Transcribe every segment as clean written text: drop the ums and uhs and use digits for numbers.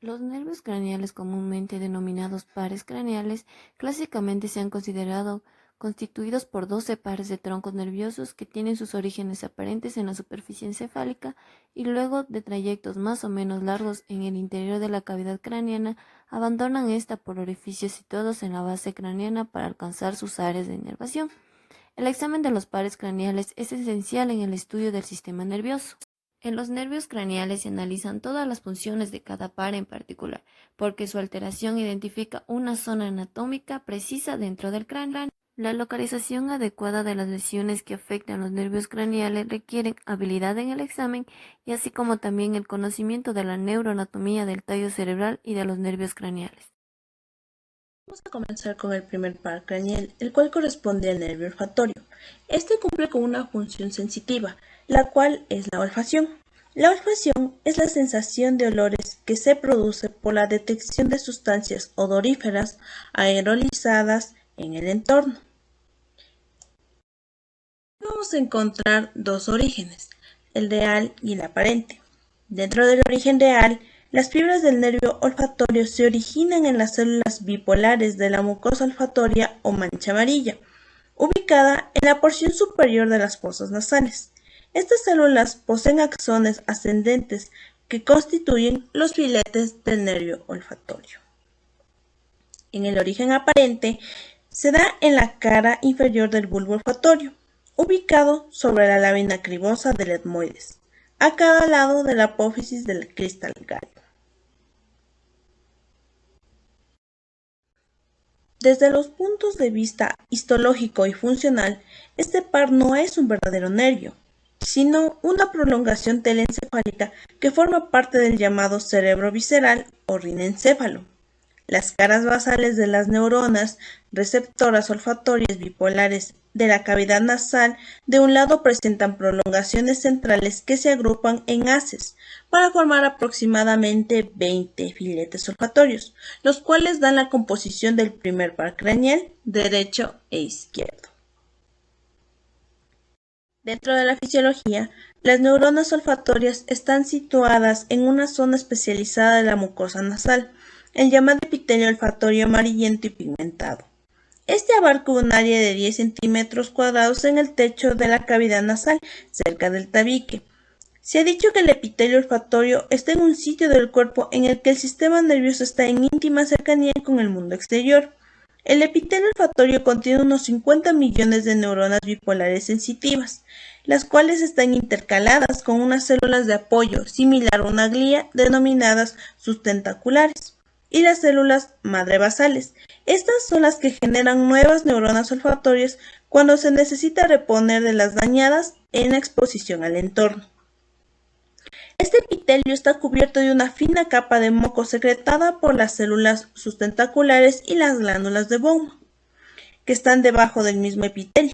Los nervios craneales, comúnmente denominados pares craneales, clásicamente se han considerado constituidos por 12 pares de troncos nerviosos que tienen sus orígenes aparentes en la superficie encefálica y luego de trayectos más o menos largos en el interior de la cavidad craneana, abandonan esta por orificios situados en la base craneana para alcanzar sus áreas de inervación. El examen de los pares craneales es esencial en el estudio del sistema nervioso. En los nervios craneales se analizan todas las funciones de cada par en particular, porque su alteración identifica una zona anatómica precisa dentro del cráneo. La localización adecuada de las lesiones que afectan los nervios craneales requieren habilidad en el examen y así como también el conocimiento de la neuroanatomía del tallo cerebral y de los nervios craneales. Vamos a comenzar con el primer par craneal, el cual corresponde al nervio olfatorio. Este cumple con una función sensitiva, la cual es la olfacción. La olfacción es la sensación de olores que se produce por la detección de sustancias odoríferas aerolizadas en el entorno. Vamos a encontrar dos orígenes, el real y el aparente. Dentro del origen real, las fibras del nervio olfatorio se originan en las células bipolares de la mucosa olfatoria o mancha amarilla, ubicada en la porción superior de las fosas nasales. Estas células poseen axones ascendentes que constituyen los filetes del nervio olfatorio. En el origen aparente, se da en la cara inferior del bulbo olfatorio, ubicado sobre la lámina cribosa del etmoides, a cada lado de la apófisis del cristal gallo. Desde los puntos de vista histológico y funcional, este par no es un verdadero nervio, sino una prolongación telencefálica que forma parte del llamado cerebro visceral o rinencéfalo. Las caras basales de las neuronas receptoras olfatorias bipolares de la cavidad nasal de un lado presentan prolongaciones centrales que se agrupan en haces para formar aproximadamente 20 filetes olfatorios, los cuales dan la composición del primer par craneal derecho e izquierdo. Dentro de la fisiología, las neuronas olfatorias están situadas en una zona especializada de la mucosa nasal, el llamado epitelio olfatorio amarillento y pigmentado. Este abarca un área de 10 centímetros cuadrados en el techo de la cavidad nasal, cerca del tabique. Se ha dicho que el epitelio olfatorio está en un sitio del cuerpo en el que el sistema nervioso está en íntima cercanía con el mundo exterior. El epitelio olfatorio contiene unos 50 millones de neuronas bipolares sensitivas, las cuales están intercaladas con unas células de apoyo similar a una glía denominadas sustentaculares y las células madre basales. Estas son las que generan nuevas neuronas olfatorias cuando se necesita reponer de las dañadas en la exposición al entorno. Este epitelio está cubierto de una fina capa de moco secretada por las células sustentaculares y las glándulas de Bowman, que están debajo del mismo epitelio.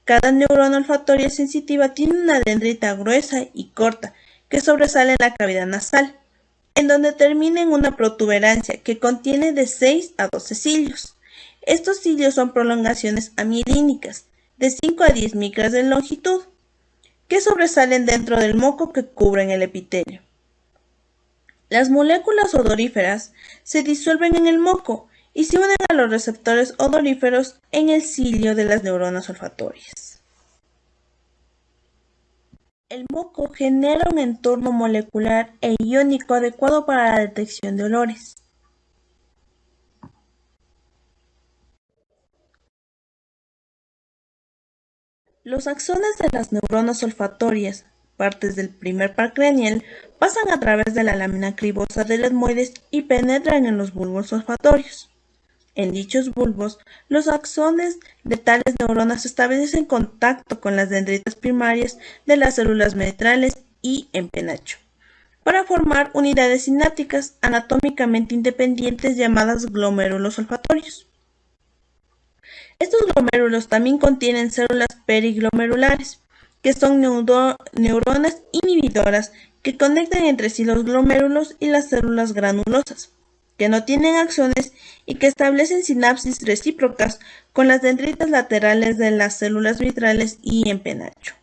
Cada neurona olfatoria sensitiva tiene una dendrita gruesa y corta que sobresale en la cavidad nasal, en donde termina en una protuberancia que contiene de 6 a 12 cilios. Estos cilios son prolongaciones amielínicas, de 5 a 10 micras de longitud, que sobresalen dentro del moco que cubren el epitelio. Las moléculas odoríferas se disuelven en el moco y se unen a los receptores odoríferos en el cilio de las neuronas olfatorias. El moco genera un entorno molecular e iónico adecuado para la detección de olores. Los axones de las neuronas olfatorias, partes del primer par craneal, pasan a través de la lámina cribosa del etmoides y penetran en los bulbos olfatorios. En dichos bulbos, los axones de tales neuronas establecen contacto con las dendritas primarias de las células ventrales y en penacho, para formar unidades sinápticas anatómicamente independientes llamadas glomérulos olfatorios. Estos glomérulos también contienen células periglomerulares, que son neuronas inhibidoras que conectan entre sí los glomérulos y las células granulosas, que no tienen axones y que establecen sinapsis recíprocas con las dendritas laterales de las células vitrales y en penacho.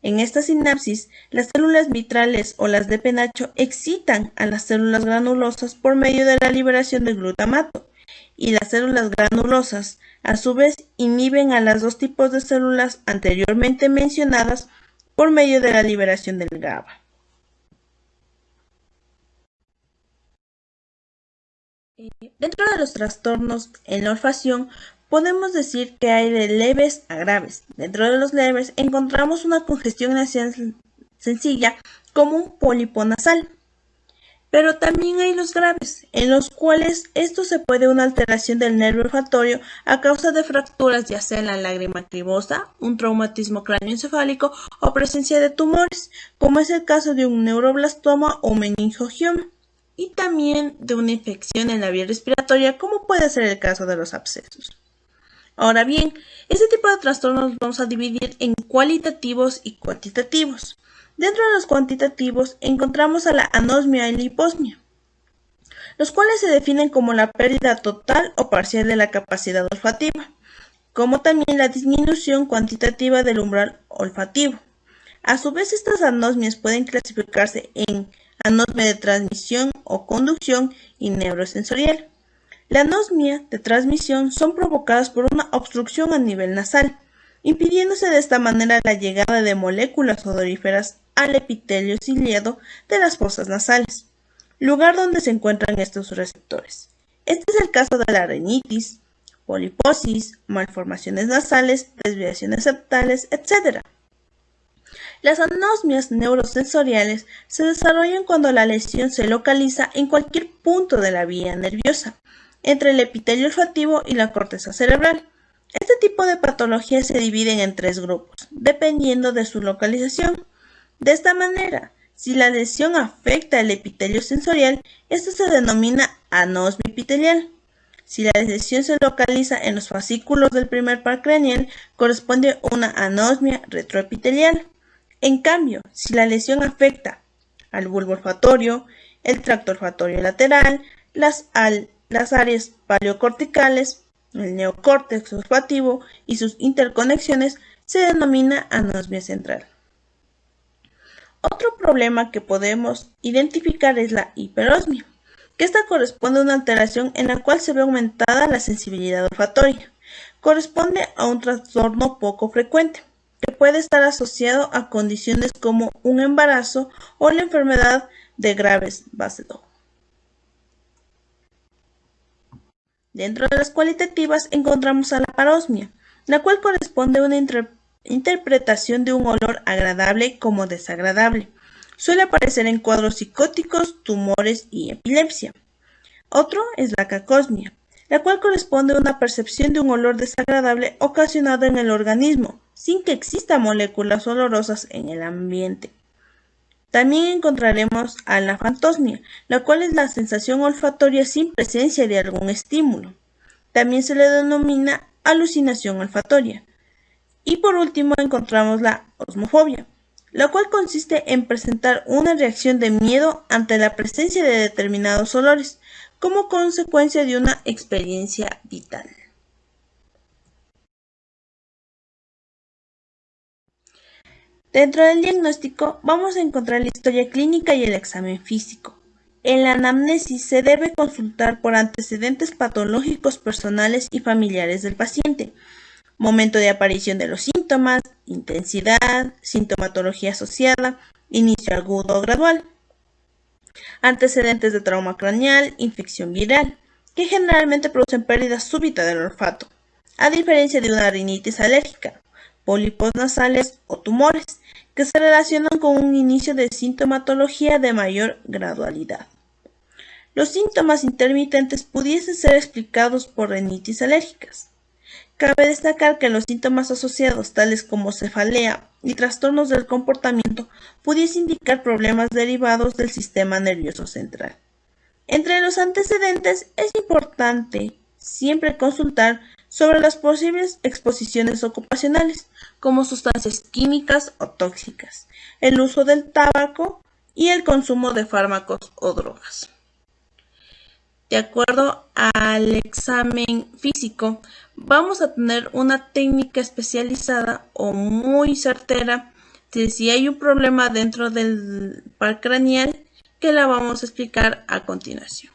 En esta sinapsis, las células mitrales o las de penacho excitan a las células granulosas por medio de la liberación de glutamato, y las células granulosas, a su vez, inhiben a los dos tipos de células anteriormente mencionadas por medio de la liberación del GABA. Dentro de los trastornos en la olfacción, podemos decir que hay de leves a graves. Dentro de los leves encontramos una congestión nasal sencilla como un pólipo nasal. Pero también hay los graves, en los cuales esto se puede una alteración del nervio olfatorio a causa de fracturas ya sea en la lágrima cribosa, un traumatismo cráneoencefálico o presencia de tumores, como es el caso de un neuroblastoma o meningogioma, y también de una infección en la vía respiratoria, como puede ser el caso de los abscesos. Ahora bien, este tipo de trastornos vamos a dividir en cualitativos y cuantitativos. Dentro de los cuantitativos encontramos a la anosmia y la hiposmia, los cuales se definen como la pérdida total o parcial de la capacidad olfativa, como también la disminución cuantitativa del umbral olfativo. A su vez, estas anosmias pueden clasificarse en anosmia de transmisión o conducción y neurosensorial. La anosmia de transmisión son provocadas por una obstrucción a nivel nasal, impidiéndose de esta manera la llegada de moléculas odoríferas al epitelio ciliado de las fosas nasales, lugar donde se encuentran estos receptores. Este es el caso de la rinitis, poliposis, malformaciones nasales, desviaciones septales, etc. Las anosmias neurosensoriales se desarrollan cuando la lesión se localiza en cualquier punto de la vía nerviosa, entre el epitelio olfativo y la corteza cerebral. Este tipo de patologías se dividen en tres grupos, dependiendo de su localización. De esta manera, si la lesión afecta el epitelio sensorial, esto se denomina anosmia epitelial. Si la lesión se localiza en los fascículos del primer par craneal, corresponde una anosmia retroepitelial. En cambio, si la lesión afecta al bulbo olfatorio, el tracto olfatorio lateral, las áreas paleocorticales, el neocórtex olfativo y sus interconexiones, se denomina anosmia central. Otro problema que podemos identificar es la hiperosmia, que esta corresponde a una alteración en la cual se ve aumentada la sensibilidad olfatoria. Corresponde a un trastorno poco frecuente, que puede estar asociado a condiciones como un embarazo o la enfermedad de Graves Basedow. Dentro de las cualitativas encontramos a la parosmia, la cual corresponde a una interpretación de un olor agradable como desagradable. Suele aparecer en cuadros psicóticos, tumores y epilepsia. Otro es la cacosmia, la cual corresponde a una percepción de un olor desagradable ocasionado en el organismo, sin que existan moléculas olorosas en el ambiente. También encontraremos a la fantosmia, la cual es la sensación olfatoria sin presencia de algún estímulo. También se le denomina alucinación olfatoria. Y por último encontramos la osmofobia, la cual consiste en presentar una reacción de miedo ante la presencia de determinados olores, como consecuencia de una experiencia vital. Dentro del diagnóstico vamos a encontrar la historia clínica y el examen físico. En la anamnesis se debe consultar por antecedentes patológicos personales y familiares del paciente, momento de aparición de los síntomas, intensidad, sintomatología asociada, inicio agudo o gradual, antecedentes de trauma craneal, infección viral, que generalmente producen pérdida súbita del olfato, a diferencia de una rinitis alérgica, pólipos nasales o tumores, que se relacionan con un inicio de sintomatología de mayor gradualidad. Los síntomas intermitentes pudiesen ser explicados por rinitis alérgicas. Cabe destacar que los síntomas asociados, tales como cefalea y trastornos del comportamiento, pudiesen indicar problemas derivados del sistema nervioso central. Entre los antecedentes es importante siempre consultar sobre las posibles exposiciones ocupacionales, como sustancias químicas o tóxicas, el uso del tabaco y el consumo de fármacos o drogas. De acuerdo al examen físico, vamos a tener una técnica especializada o muy certera Si hay un problema dentro del par craneal que la vamos a explicar a continuación.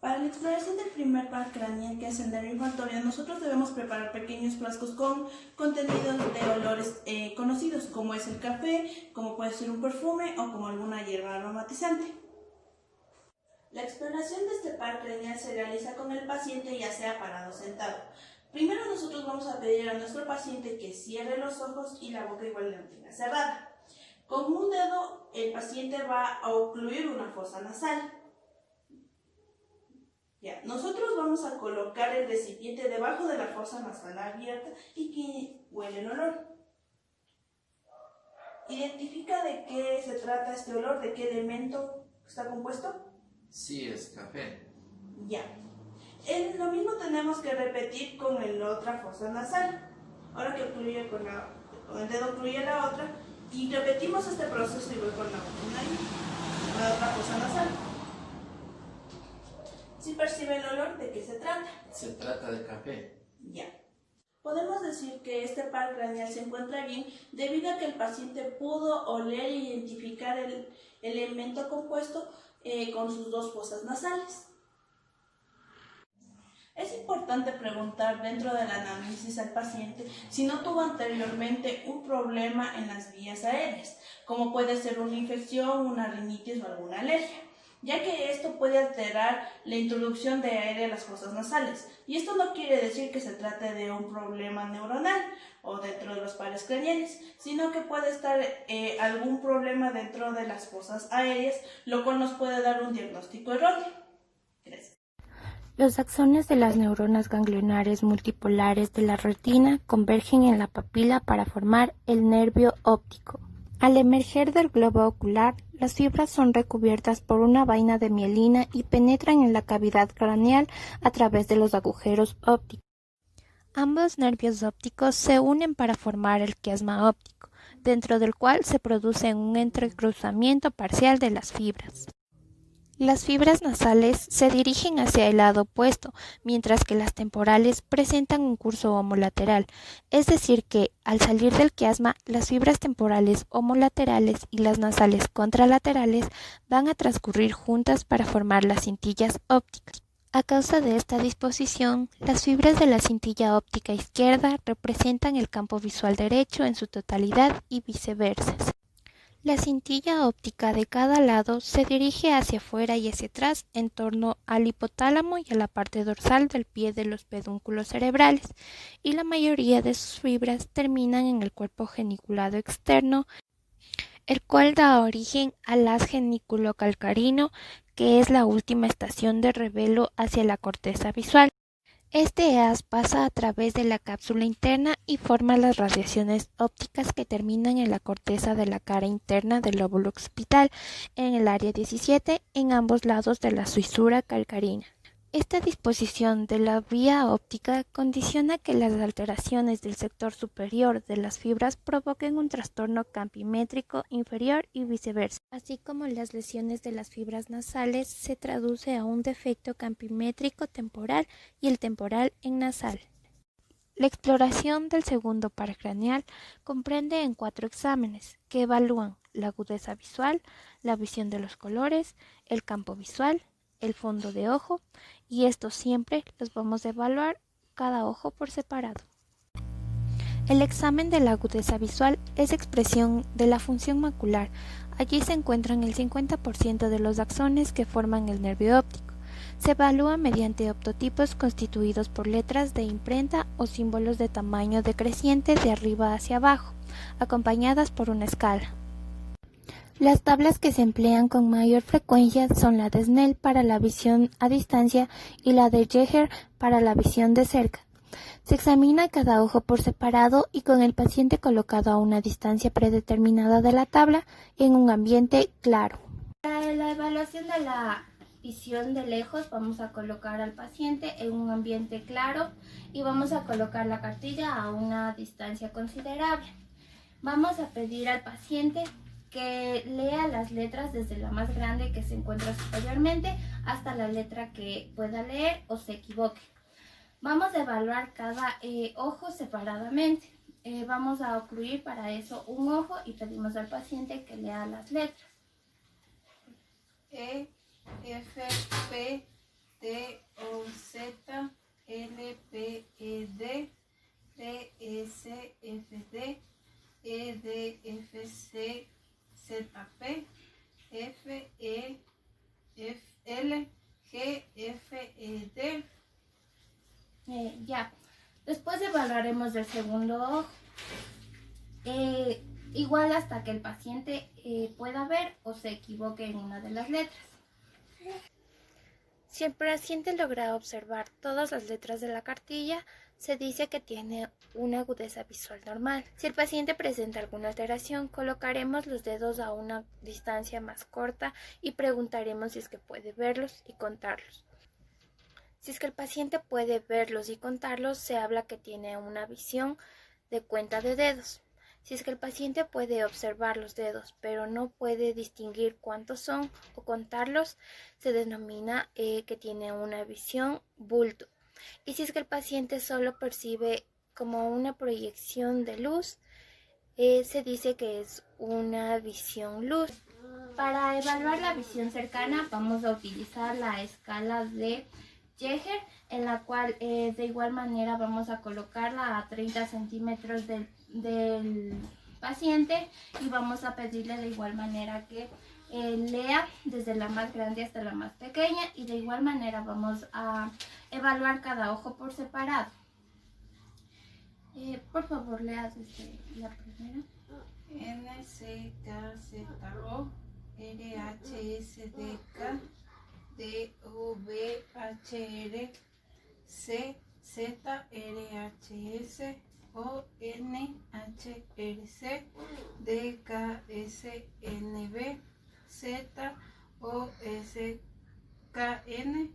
Para la exploración del primer par craneal, que es el nervio olfatorio, nosotros debemos preparar pequeños frascos con contenidos de olores conocidos, como es el café, como puede ser un perfume o como alguna hierba aromatizante. La exploración de este par craneal se realiza con el paciente, ya sea parado o sentado. Primero nosotros vamos a pedir a nuestro paciente que cierre los ojos y la boca igual la mantenga cerrada. Con un dedo el paciente va a ocluir una fosa nasal. Ya, nosotros vamos a colocar el recipiente debajo de la fosa nasal abierta y que huele el olor. ¿Identifica de qué se trata este olor? ¿De qué elemento está compuesto? Sí, es café. Ya. Lo mismo tenemos que repetir con la otra fosa nasal. Ahora que ocluye con el dedo ocluye la otra y repetimos este proceso igual con la otra fosa nasal. ¿Sí percibe el olor? ¿De qué se trata? Se trata de café. Ya. Podemos decir que este par craneal se encuentra bien debido a que el paciente pudo oler e identificar el elemento compuesto con sus dos fosas nasales. Es importante preguntar dentro del análisis al paciente si no tuvo anteriormente un problema en las vías aéreas, como puede ser una infección, una rinitis o alguna alergia, ya que esto puede alterar la introducción de aire a las fosas nasales. Y esto no quiere decir que se trate de un problema neuronal o dentro de los pares craneales, sino que puede estar algún problema dentro de las fosas aéreas, lo cual nos puede dar un diagnóstico erróneo. Gracias. Los axones de las neuronas ganglionares multipolares de la retina convergen en la papila para formar el nervio óptico. Al emerger del globo ocular, las fibras son recubiertas por una vaina de mielina y penetran en la cavidad craneal a través de los agujeros ópticos. Ambos nervios ópticos se unen para formar el quiasma óptico, dentro del cual se produce un entrecruzamiento parcial de las fibras. Las fibras nasales se dirigen hacia el lado opuesto, mientras que las temporales presentan un curso homolateral, es decir que, al salir del quiasma, las fibras temporales homolaterales y las nasales contralaterales van a transcurrir juntas para formar las cintillas ópticas. A causa de esta disposición, las fibras de la cintilla óptica izquierda representan el campo visual derecho en su totalidad y viceversa. La cintilla óptica de cada lado se dirige hacia afuera y hacia atrás en torno al hipotálamo y a la parte dorsal del pie de los pedúnculos cerebrales, y la mayoría de sus fibras terminan en el cuerpo geniculado externo, el cual da origen al haz geniculocalcarino, que es la última estación de revelo hacia la corteza visual. Este haz pasa a través de la cápsula interna y forma las radiaciones ópticas que terminan en la corteza de la cara interna del lóbulo occipital, en el área 17, en ambos lados de la fisura calcarina. Esta disposición de la vía óptica condiciona que las alteraciones del sector superior de las fibras provoquen un trastorno campimétrico inferior y viceversa, así como las lesiones de las fibras nasales se traduce a un defecto campimétrico temporal y el temporal en nasal. La exploración del segundo par craneal comprende en 4 exámenes que evalúan la agudeza visual, la visión de los colores, el campo visual, el fondo de ojo, y estos siempre los vamos a evaluar cada ojo por separado. El examen de la agudeza visual es expresión de la función macular. Allí se encuentran el 50% de los axones que forman el nervio óptico. Se evalúa mediante optotipos constituidos por letras de imprenta o símbolos de tamaño decreciente de arriba hacia abajo, acompañadas por una escala. Las tablas que se emplean con mayor frecuencia son la de Snell para la visión a distancia y la de Jeher para la visión de cerca. Se examina cada ojo por separado y con el paciente colocado a una distancia predeterminada de la tabla en un ambiente claro. Para la evaluación de la visión de lejos vamos a colocar al paciente en un ambiente claro y vamos a colocar la cartilla a una distancia considerable. Vamos a pedir al paciente que lea las letras desde la más grande que se encuentra superiormente hasta la letra que pueda leer o se equivoque. Vamos a evaluar cada ojo separadamente. Vamos a ocluir para eso un ojo y pedimos al paciente que lea las letras. E, F, P, T, O, Z, L, P, E, D, T, S, F, D, E, D, F, C, Z, P, F, E, F, L, G, F, E, D. Ya. Después evaluaremos el segundo ojo. Igual hasta que el paciente pueda ver o se equivoque en una de las letras. Si el paciente logra observar todas las letras de la cartilla, se dice que tiene una agudeza visual normal. Si el paciente presenta alguna alteración, colocaremos los dedos a una distancia más corta y preguntaremos si es que puede verlos y contarlos. Si es que el paciente puede verlos y contarlos, se habla que tiene una visión de cuenta de dedos. Si es que el paciente puede observar los dedos, pero no puede distinguir cuántos son o contarlos, se denomina que tiene una visión bulto. Y si es que el paciente solo percibe como una proyección de luz, se dice que es una visión luz. Para evaluar la visión cercana vamos a utilizar la escala de Yeager, en la cual de igual manera vamos a colocarla a 30 centímetros del paciente y vamos a pedirle de igual manera que lea desde la más grande hasta la más pequeña, y de igual manera vamos a evaluar cada ojo por separado. Por favor, lea desde la primera. N, C, K, Z, O, R, H, S, D, K, D, O, B, H, R, C, Z, R, H, S, O, N, H, R, C, D, K, S, N, B, Z, O, S, K, N,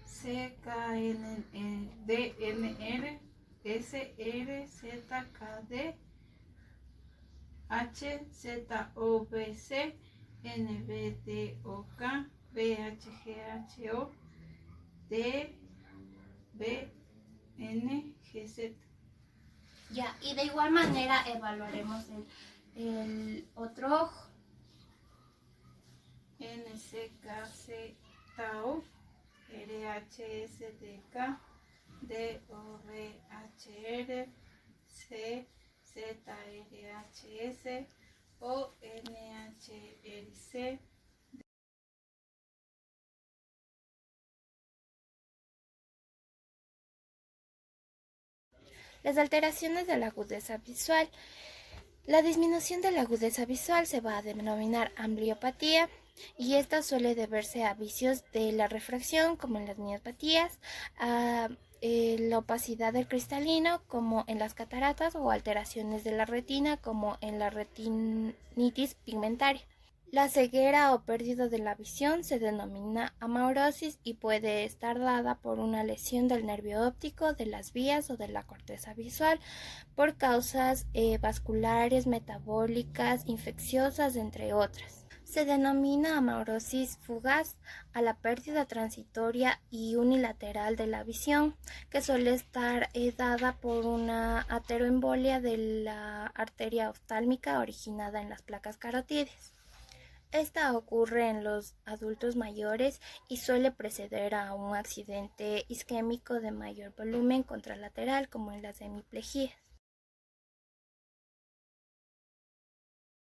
C, K, N, D, N, R, S, R, Z, K, D, H, Z, O, B, C, N, B, D, O, K, B, H, G, H, O, D, B, N, G, Z. Ya, y de igual manera evaluaremos el otro ojo. N, C, K, Z, O, R, H, S, D, K, D, O, R, H, R, C, Z, R, H, S, O, N, H, R, C. Las alteraciones de la agudeza visual. La disminución de la agudeza visual se va a denominar ambliopatía, y esta suele deberse a vicios de la refracción, como en las miopatías, a la opacidad del cristalino, como en las cataratas, o alteraciones de la retina, como en la retinitis pigmentaria. La ceguera o pérdida de la visión se denomina amaurosis y puede estar dada por una lesión del nervio óptico, de las vías o de la corteza visual, por causas vasculares, metabólicas, infecciosas, entre otras. Se denomina amaurosis fugaz a la pérdida transitoria y unilateral de la visión, que suele estar dada por una ateroembolia de la arteria oftálmica originada en las placas carotídeas. Esta ocurre en los adultos mayores y suele preceder a un accidente isquémico de mayor volumen contralateral, como en las hemiplejías.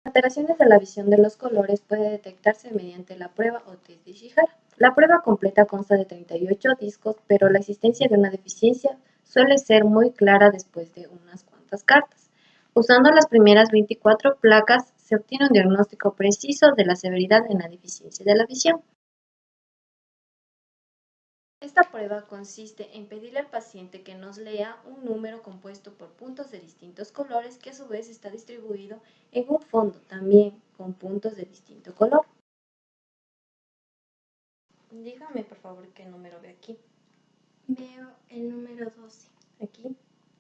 Alteraciones de la visión de los colores puede detectarse mediante la prueba o test de Ishihara. La prueba completa consta de 38 discos, pero la existencia de una deficiencia suele ser muy clara después de unas cuantas cartas. Usando las primeras 24 placas, se obtiene un diagnóstico preciso de la severidad en la deficiencia de la visión. Esta prueba consiste en pedirle al paciente que nos lea un número compuesto por puntos de distintos colores, que a su vez está distribuido en un fondo también con puntos de distinto color. Dígame por favor qué número ve aquí. Veo el número 12, Aquí,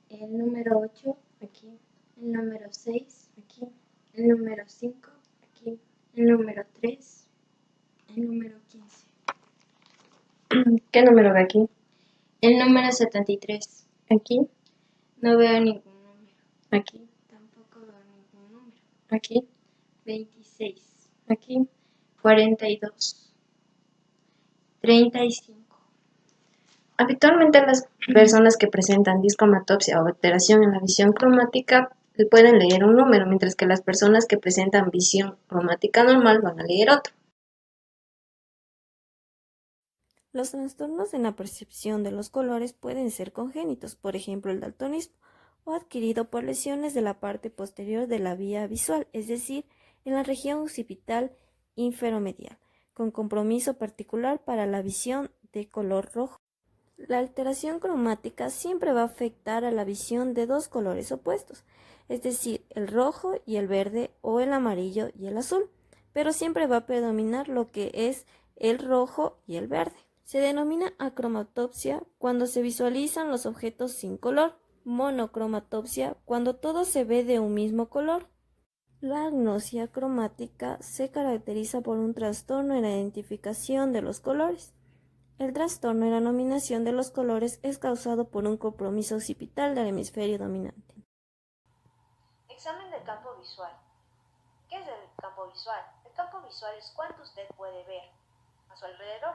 el número 8, aquí, el número 6, aquí, el número 5, aquí. el número 3, el número 15, ¿Qué número ve aquí? el número 73. Aquí, No veo ningún número. Aquí, Tampoco veo ningún número. aquí, 26, aquí, 42, 35. Habitualmente las personas que presentan discromatopsia o alteración en la visión cromática pueden leer un número, mientras que las personas que presentan visión cromática normal van a leer otro. Los trastornos en la percepción de los colores pueden ser congénitos, por ejemplo el daltonismo, o adquirido por lesiones de la parte posterior de la vía visual, es decir, en la región occipital inferomedial, con compromiso particular para la visión de color rojo. La alteración cromática siempre va a afectar a la visión de dos colores opuestos, es decir, el rojo y el verde o el amarillo y el azul, pero siempre va a predominar lo que es el rojo y el verde. Se denomina acromatopsia cuando se visualizan los objetos sin color, monocromatopsia cuando todo se ve de un mismo color. La agnosia cromática se caracteriza por un trastorno en la identificación de los colores. El trastorno en la nominación de los colores es causado por un compromiso occipital del hemisferio dominante. Examen del campo visual. ¿Qué es el campo visual? El campo visual es cuánto usted puede ver a su alrededor.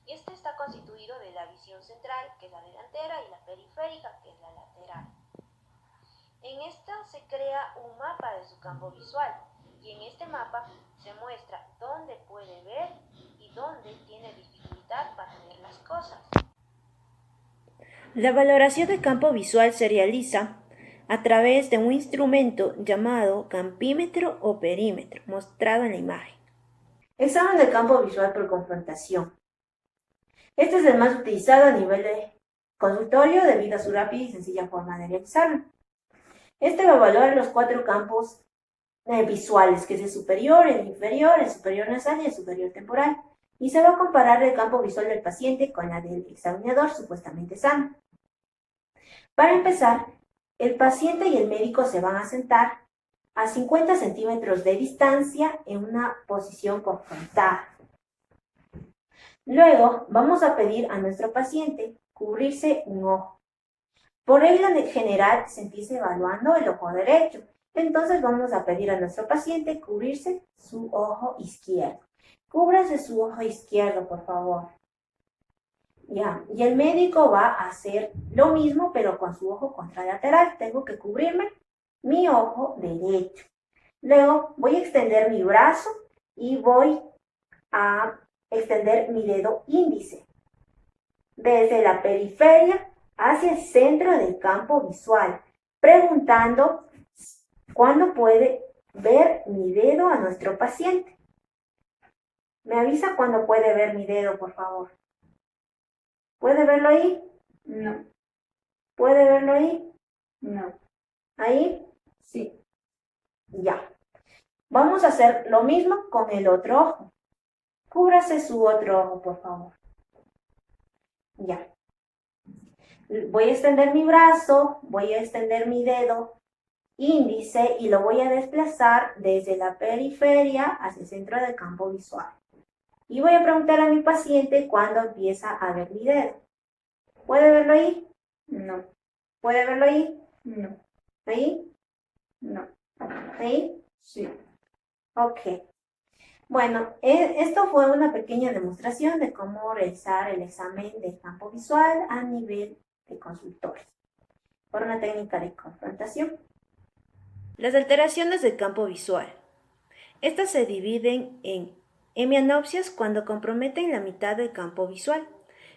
Y este está constituido de la visión central, que es la delantera, y la periférica, que es la lateral. En esta se crea un mapa de su campo visual, y en este mapa se muestra dónde puede ver y dónde tiene dificultad para ver las cosas. La valoración del campo visual se realiza a través de un instrumento llamado campímetro o perímetro, mostrado en la imagen. Examen del campo visual por confrontación. Este es el más utilizado a nivel de consultorio debido a su rápida y sencilla forma de realizarlo. Este va a evaluar los 4 campos visuales, que es el superior, el inferior, el superior nasal y el superior temporal, y se va a comparar el campo visual del paciente con la del examinador supuestamente sano. Para empezar, el paciente y el médico se van a sentar a 50 centímetros de distancia en una posición confrontada. Luego, vamos a pedir a nuestro paciente cubrirse un ojo. Por regla general, se empieza evaluando el ojo derecho. Entonces vamos a pedir a nuestro paciente cubrirse su ojo izquierdo. Cúbrase su ojo izquierdo, por favor. Ya, y el médico va a hacer lo mismo, pero con su ojo contralateral. Tengo que cubrirme mi ojo derecho. Luego voy a extender mi brazo y voy a extender mi dedo índice desde la periferia hacia el centro del campo visual, preguntando cuándo puede ver mi dedo a nuestro paciente. ¿Me avisa cuándo puede ver mi dedo, por favor? ¿Puede verlo ahí? No, ¿Puede verlo ahí? no, ¿Ahí? sí, Ya. Vamos a hacer lo mismo con el otro ojo. Cúbrase su otro ojo, por favor. Ya. Voy a extender mi brazo, voy a extender mi dedo índice y lo voy a desplazar desde la periferia hacia el centro del campo visual. Y voy a preguntar a mi paciente cuándo empieza a ver mi dedo. ¿Puede verlo ahí? no, ¿Puede verlo ahí? no, ¿Ahí? no, ¿Ahí? sí. Ok. Bueno, esto fue una pequeña demostración de cómo realizar el examen de campo visual a nivel de consultorio por una técnica de confrontación. Las alteraciones del campo visual. Estas se dividen en hemianopsias cuando comprometen la mitad del campo visual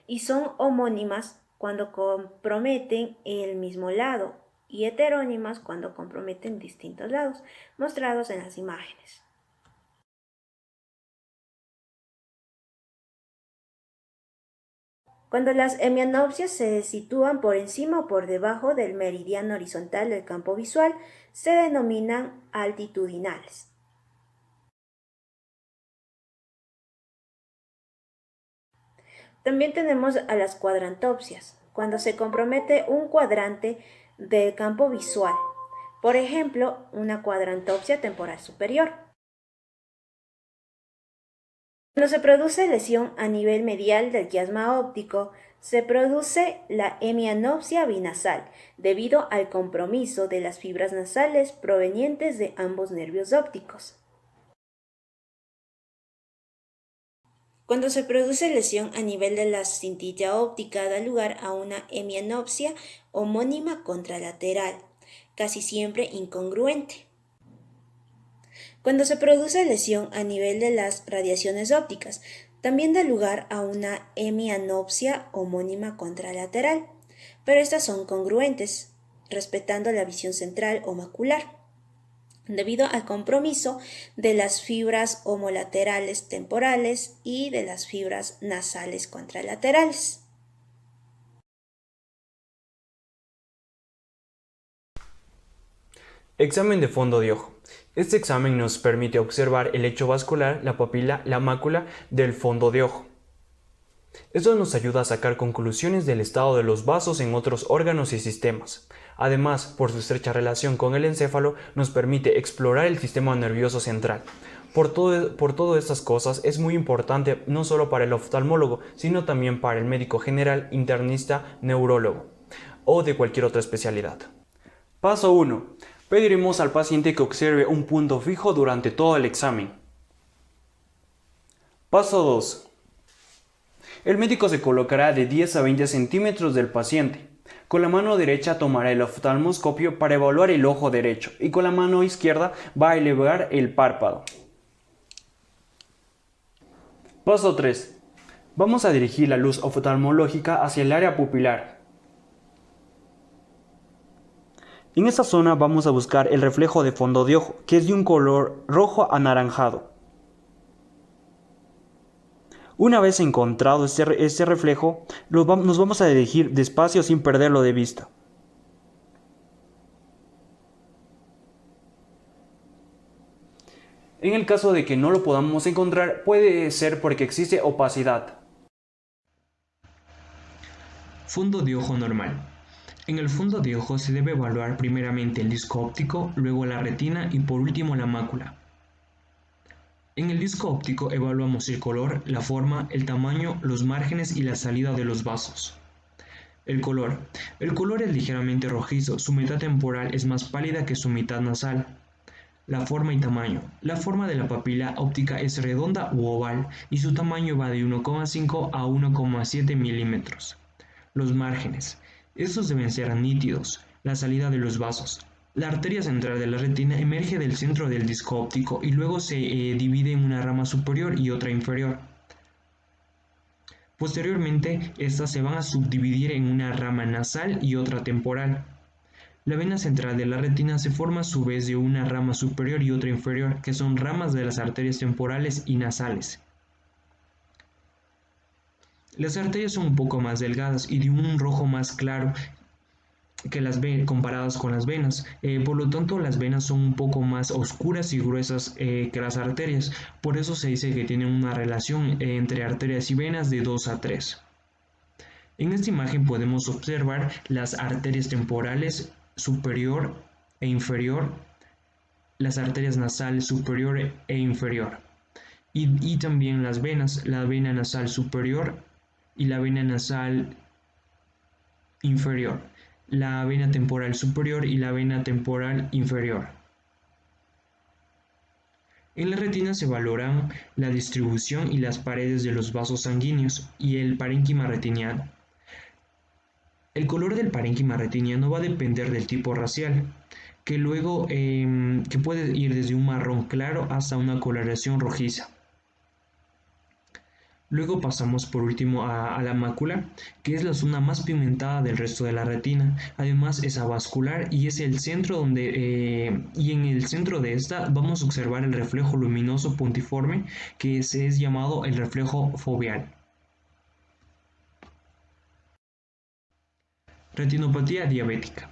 y son homónimas cuando comprometen el mismo lado y heterónimas cuando comprometen distintos lados, mostrados en las imágenes. Cuando las hemianopsias se sitúan por encima o por debajo del meridiano horizontal del campo visual, se denominan altitudinales. También tenemos a las cuadrantopsias, cuando se compromete un cuadrante del campo visual, por ejemplo, una cuadrantopsia temporal superior. Cuando se produce lesión a nivel medial del quiasma óptico, Se produce la hemianopsia binasal debido al compromiso de las fibras nasales provenientes de ambos nervios ópticos. Cuando se produce lesión a nivel de la cintilla óptica da lugar a una hemianopsia homónima contralateral, casi siempre incongruente. Cuando se produce lesión a nivel de las radiaciones ópticas, también da lugar a una hemianopsia homónima contralateral, pero estas son congruentes, respetando la visión central o macular, debido al compromiso de las fibras homolaterales temporales y de las fibras nasales contralaterales. Examen de fondo de ojo. Este examen nos permite observar el lecho vascular, la papila, la mácula del fondo de ojo. Esto nos ayuda a sacar conclusiones del estado de los vasos en otros órganos y sistemas. Además, por su estrecha relación con el encéfalo, nos permite explorar el sistema nervioso central. Por todas estas cosas es muy importante no solo para el oftalmólogo, sino también para el médico general, internista, neurólogo o de cualquier otra especialidad. Paso 1. Pediremos al paciente que observe un punto fijo durante todo el examen. Paso 2. El médico se colocará de 10 a 20 centímetros del paciente. Con la mano derecha tomará el oftalmoscopio para evaluar el ojo derecho y con la mano izquierda va a elevar el párpado. Paso 3. Vamos a dirigir la luz oftalmológica hacia el área pupilar. En esta zona vamos a buscar el reflejo de fondo de ojo, que es de un color rojo anaranjado. Una vez encontrado este reflejo, nos vamos a dirigir despacio sin perderlo de vista. En el caso de que no lo podamos encontrar, puede ser porque existe opacidad. Fondo de ojo normal. En el fondo de ojo se debe evaluar primeramente el disco óptico, luego la retina y por último la mácula. En el disco óptico evaluamos el color, la forma, el tamaño, los márgenes y la salida de los vasos. El color. El color es ligeramente rojizo, su mitad temporal es más pálida que su mitad nasal. La forma y tamaño. La forma de la papila óptica es redonda u oval y su tamaño va de 1,5 a 1,7 milímetros. Los márgenes. Estos deben ser nítidos. La salida de los vasos. La arteria central de la retina emerge del centro del disco óptico y luego se divide en una rama superior y otra inferior. Posteriormente, estas se van a subdividir en una rama nasal y otra temporal. La vena central de la retina se forma a su vez de una rama superior y otra inferior, que son ramas de las arterias temporales y nasales. Las arterias son un poco más delgadas y de un rojo más claro que las comparadas con las venas. Por lo tanto, las venas son un poco más oscuras y gruesas que las arterias. Por eso se dice que tienen una relación entre arterias y venas de 2 a 3. En esta imagen podemos observar las arterias temporales superior e inferior, las arterias nasales superior e inferior, y también las venas, la vena nasal superior y la vena nasal inferior, la vena temporal superior y la vena temporal inferior. En la retina se valoran la distribución y las paredes de los vasos sanguíneos y el parénquima retiniano. El color del parénquima retiniano va a depender del tipo racial, que puede ir desde un marrón claro hasta una coloración rojiza. Luego pasamos por último a la mácula, que es la zona más pigmentada del resto de la retina. Además es avascular y es el centro y en el centro de esta vamos a observar el reflejo luminoso puntiforme, que es llamado el reflejo foveal. Retinopatía diabética.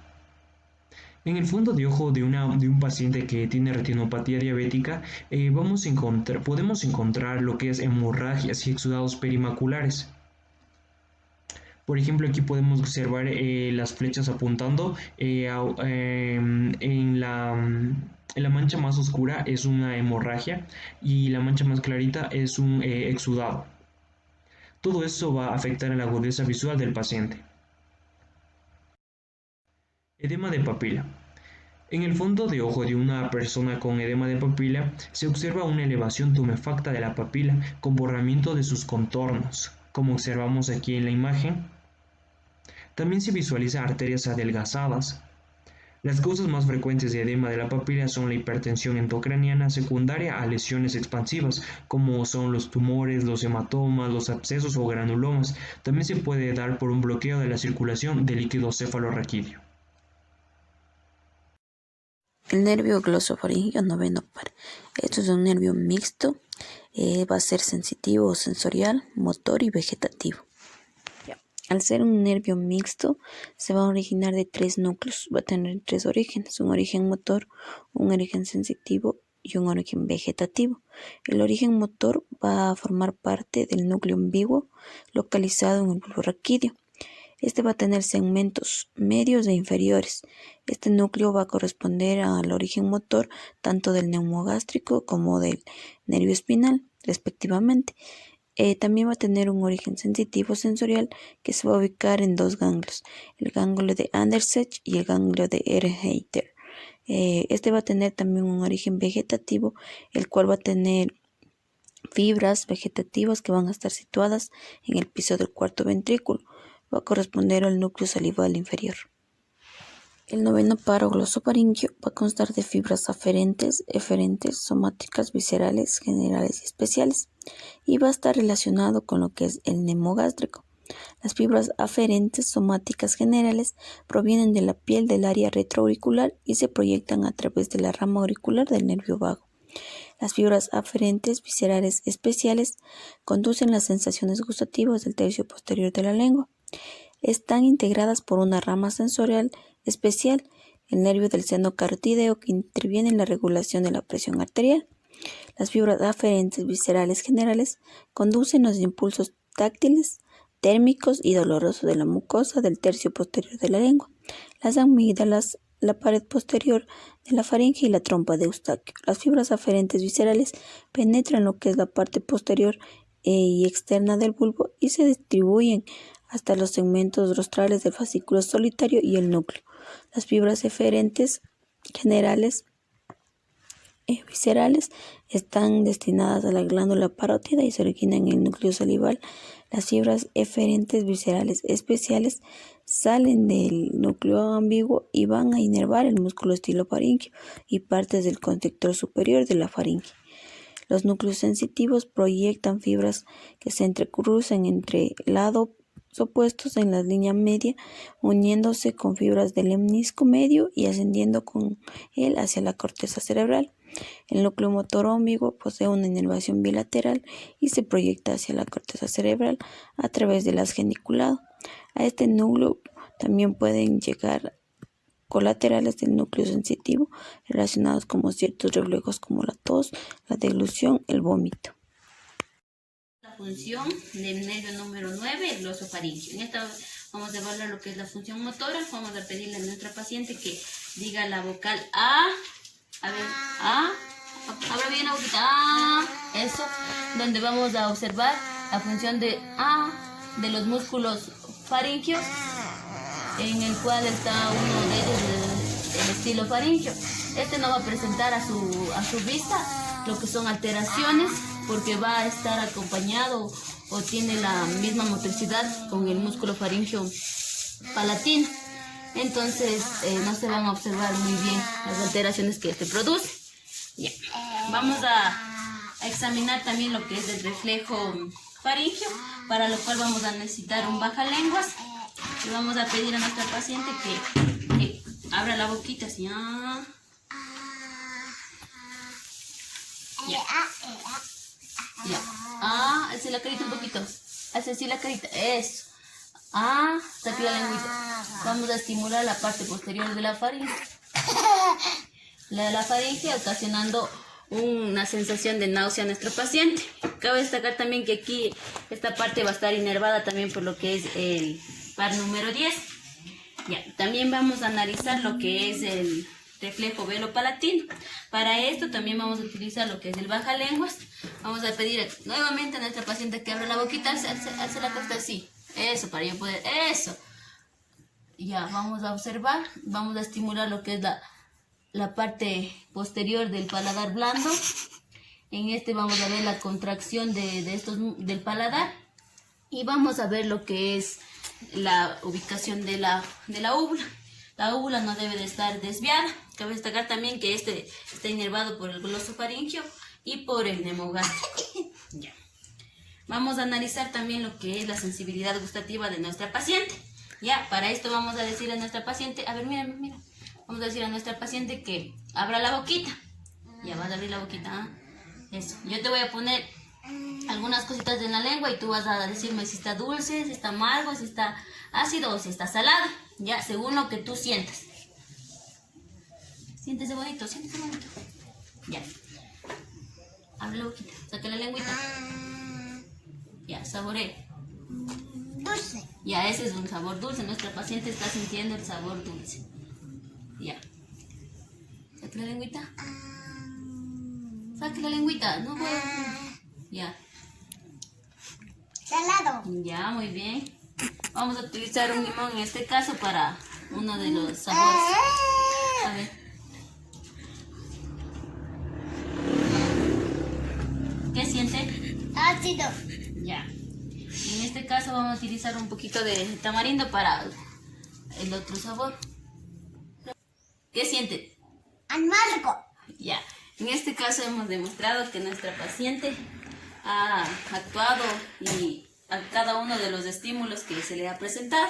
En el fondo de ojo de un paciente que tiene retinopatía diabética, podemos encontrar lo que es hemorragias y exudados perimaculares. Por ejemplo, aquí podemos observar las flechas apuntando en la mancha más oscura es una hemorragia y la mancha más clarita es un exudado. Todo eso va a afectar a la agudeza visual del paciente. Edema de papila. En el fondo de ojo de una persona con edema de papila se observa una elevación tumefacta de la papila con borramiento de sus contornos, como observamos aquí en la imagen. También se visualiza arterias adelgazadas. Las causas más frecuentes de edema de la papila son la hipertensión endocraniana secundaria a lesiones expansivas, como son los tumores, los hematomas, los abscesos o granulomas. También se puede dar por un bloqueo de la circulación del líquido cefalorraquídeo. El nervio glosofaringeo noveno par. Esto es un nervio mixto, va a ser sensitivo, sensorial, motor y vegetativo. Al ser un nervio mixto, se va a originar de 3 núcleos, va a tener 3 orígenes, un origen motor, un origen sensitivo y un origen vegetativo. El origen motor va a formar parte del núcleo ambiguo localizado en el bulbo raquídeo. Este va a tener segmentos medios e inferiores. Este núcleo va a corresponder al origen motor tanto del neumogástrico como del nervio espinal, respectivamente. También va a tener un origen sensitivo sensorial que se va a ubicar en 2 ganglios, el ganglio de Andersech y el ganglio de Erheiter. Este va a tener también un origen vegetativo, el cual va a tener fibras vegetativas que van a estar situadas en el piso del cuarto ventrículo. Va a corresponder al núcleo salival inferior. El noveno paro glosofaringeo va a constar de fibras aferentes, eferentes, somáticas, viscerales, generales y especiales, y va a estar relacionado con lo que es el neumogástrico. Las fibras aferentes, somáticas, generales provienen de la piel del área retroauricular y se proyectan a través de la rama auricular del nervio vago. Las fibras aferentes, viscerales, especiales conducen las sensaciones gustativas del tercio posterior de la lengua. Están integradas por una rama sensorial especial, el nervio del seno carotídeo, que interviene en la regulación de la presión arterial. Las fibras aferentes viscerales generales conducen los impulsos táctiles, térmicos y dolorosos de la mucosa del tercio posterior de la lengua, las amígdalas, la pared posterior de la faringe y la trompa de Eustaquio. Las fibras aferentes viscerales penetran lo que es la parte posterior y externa del bulbo y se distribuyen hasta los segmentos rostrales del fascículo solitario y el núcleo. Las fibras eferentes generales viscerales están destinadas a la glándula parótida y se originan en el núcleo salival. Las fibras eferentes viscerales especiales salen del núcleo ambiguo y van a inervar el músculo estilofaríngeo y partes del constrictor superior de la faringe. Los núcleos sensitivos proyectan fibras que se entrecruzan entre lados opuestos en la línea media, uniéndose con fibras del lemnisco medio y ascendiendo con él hacia la corteza cerebral. El núcleo motor ambiguo posee una inervación bilateral y se proyecta hacia la corteza cerebral a través del haz geniculado. A este núcleo también pueden llegar colaterales del núcleo sensitivo relacionados con ciertos reflejos como la tos, la deglución, el vómito. La función del nervio número 9, el glosofaringeo. En esta vamos a evaluar lo que es la función motora. Vamos a pedirle a nuestra paciente que diga la vocal A. A ver, A. Abra bien la boquita. A. Eso. Donde vamos a observar la función de A de los músculos faringeos, en el cual está uno de ellos, el estilo faringeo. Este no va a presentar a su vista lo que son alteraciones, porque va a estar acompañado o tiene la misma motricidad con el músculo faríngeo palatino. Entonces no se van a observar muy bien las alteraciones que este produce. Ya. Vamos a examinar también lo que es el reflejo faríngeo, para lo cual vamos a necesitar un bajalenguas. Y vamos a pedir a nuestra paciente que abra la boquita así. Ya. Ya. Hace la carita un poquito. Hace así la carita. Eso. Saque la lengüita. Vamos a estimular la parte posterior de la faringe. La faringe, ocasionando una sensación de náusea a nuestro paciente. Cabe destacar también que aquí esta parte va a estar inervada también por lo que es el par número 10. Ya. También vamos a analizar lo que es reflejo velo-palatino. Para esto también vamos a utilizar lo que es el bajalenguas. Vamos a pedir nuevamente a nuestra paciente que abra la boquita, alce la costa así. Eso, para yo poder, eso. Ya, vamos a observar, vamos a estimular lo que es la parte posterior del paladar blando. En este vamos a ver la contracción del paladar. Y vamos a ver lo que es la ubicación de la úvula. La úvula no debe de estar desviada. Cabe destacar también que este está inervado por el glosofaringio y por el nemogástrico. Ya. Vamos a analizar también lo que es la sensibilidad gustativa de nuestra paciente. Ya, para esto vamos a decir a nuestra paciente, a ver, mira. Vamos a decir a nuestra paciente que abra la boquita. Ya, vas a abrir la boquita. ¿Ah? Eso. Yo te voy a poner algunas cositas en la lengua y tú vas a decirme si está dulce, si está amargo, si está ácido o si está salado. Ya, según lo que tú sientas. Siéntese bonito. Ya. Abre la boquita, saca la lengüita. Ya, saboree. Dulce. Ya, ese es un sabor dulce. Nuestra paciente está sintiendo el sabor dulce. Ya. Saca la lengüita. Saca la lengüita. No voy. Ya. Salado. Ya, muy bien. Vamos a utilizar un limón en este caso para uno de los sabores. A ver. ¿Qué siente? Ácido. Ya. En este caso vamos a utilizar un poquito de tamarindo para el otro sabor. ¿Qué siente? Amargo. Ya. En este caso hemos demostrado que nuestra paciente ha actuado y a cada uno de los estímulos que se le ha presentado.